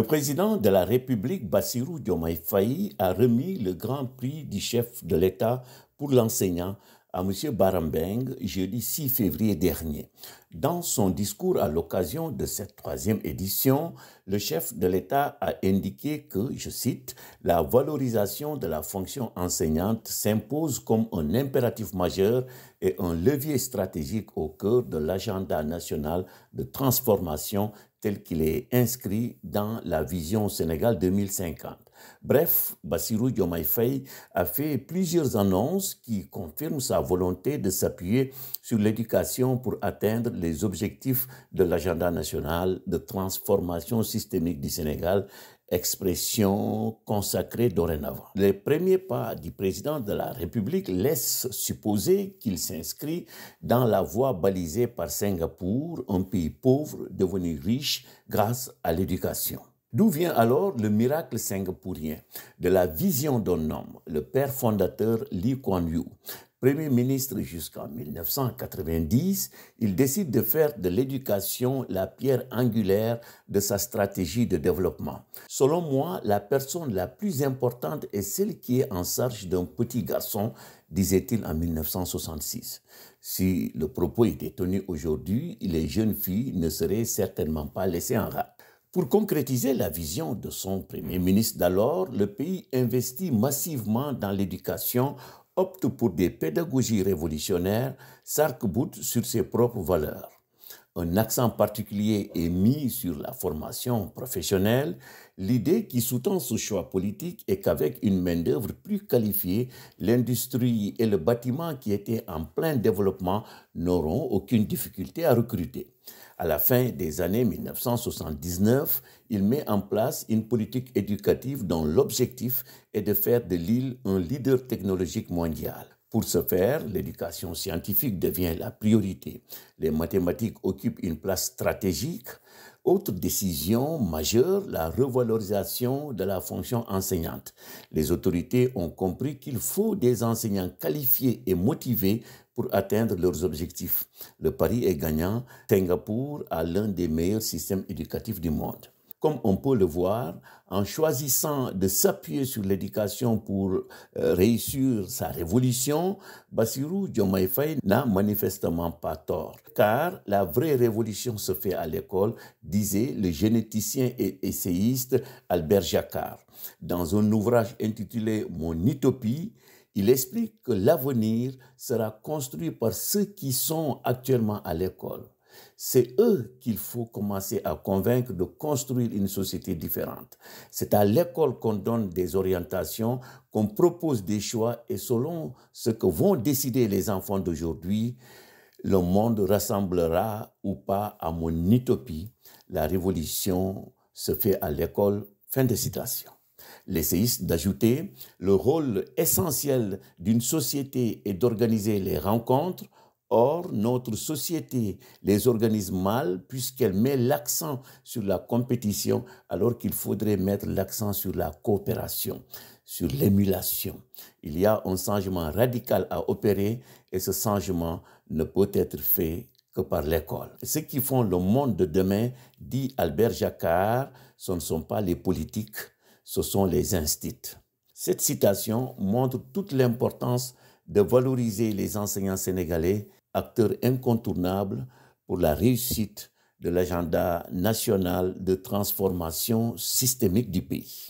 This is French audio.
Le président de la République, Bassirou Diomaye Faye, a remis le grand prix du chef de l'État pour l'enseignant à M. Barambeng jeudi 6 février dernier. Dans son discours à l'occasion de cette troisième édition, le chef de l'État a indiqué que, je cite, « la valorisation de la fonction enseignante s'impose comme un impératif majeur et un levier stratégique au cœur de l'agenda national de transformation tel qu'il est inscrit dans la vision Sénégal 2050. » Bref, Bassirou Diomaye Faye a fait plusieurs annonces qui confirment sa volonté de s'appuyer sur l'éducation pour atteindre les objectifs de l'agenda national de transformation systémique du Sénégal, expression consacrée dorénavant. Les premiers pas du président de la République laissent supposer qu'il s'inscrit dans la voie balisée par Singapour, un pays pauvre devenu riche grâce à l'éducation. D'où vient alors le miracle singapourien de la vision d'un homme, le père fondateur Lee Kuan Yew. Premier ministre jusqu'en 1990, il décide de faire de l'éducation la pierre angulaire de sa stratégie de développement. Selon moi, la personne la plus importante est celle qui est en charge d'un petit garçon, disait-il en 1966. Si le propos était tenu aujourd'hui, les jeunes filles ne seraient certainement pas laissées en rade. Pour concrétiser la vision de son Premier ministre d'alors, le pays investit massivement dans l'éducation, opte pour des pédagogies révolutionnaires, s'arc-boute sur ses propres valeurs. Un accent particulier est mis sur la formation professionnelle. L'idée qui sous-tend ce choix politique est qu'avec une main-d'œuvre plus qualifiée, l'industrie et le bâtiment qui étaient en plein développement n'auront aucune difficulté à recruter. À la fin des années 1979, il met en place une politique éducative dont l'objectif est de faire de l'île un leader technologique mondial. Pour ce faire, l'éducation scientifique devient la priorité. Les mathématiques occupent une place stratégique. Autre décision majeure, la revalorisation de la fonction enseignante. Les autorités ont compris qu'il faut des enseignants qualifiés et motivés pour atteindre leurs objectifs. Le pari est gagnant. Singapour a l'un des meilleurs systèmes éducatifs du monde. Comme on peut le voir, en choisissant de s'appuyer sur l'éducation pour réussir sa révolution, Bassirou Diomaye Faye n'a manifestement pas tort. Car la vraie révolution se fait à l'école, disait le généticien et essayiste Albert Jacquard. Dans un ouvrage intitulé « Mon utopie », il explique que l'avenir sera construit par ceux qui sont actuellement à l'école. C'est eux qu'il faut commencer à convaincre de construire une société différente. C'est à l'école qu'on donne des orientations, qu'on propose des choix et selon ce que vont décider les enfants d'aujourd'hui, le monde ressemblera ou pas à mon utopie. La révolution se fait à l'école. Fin de citation. L'essayiste d'ajouter « Le rôle essentiel d'une société est d'organiser les rencontres. Or, notre société les organise mal puisqu'elle met l'accent sur la compétition alors qu'il faudrait mettre l'accent sur la coopération, sur l'émulation. Il y a un changement radical à opérer et ce changement ne peut être fait que par l'école. Ceux qui font le monde de demain, dit Albert Jacquard, ce ne sont pas les politiques, ce sont les instituts. Cette citation montre toute l'importance de valoriser les enseignants sénégalais, acteurs incontournables pour la réussite de l'agenda national de transformation systémique du pays.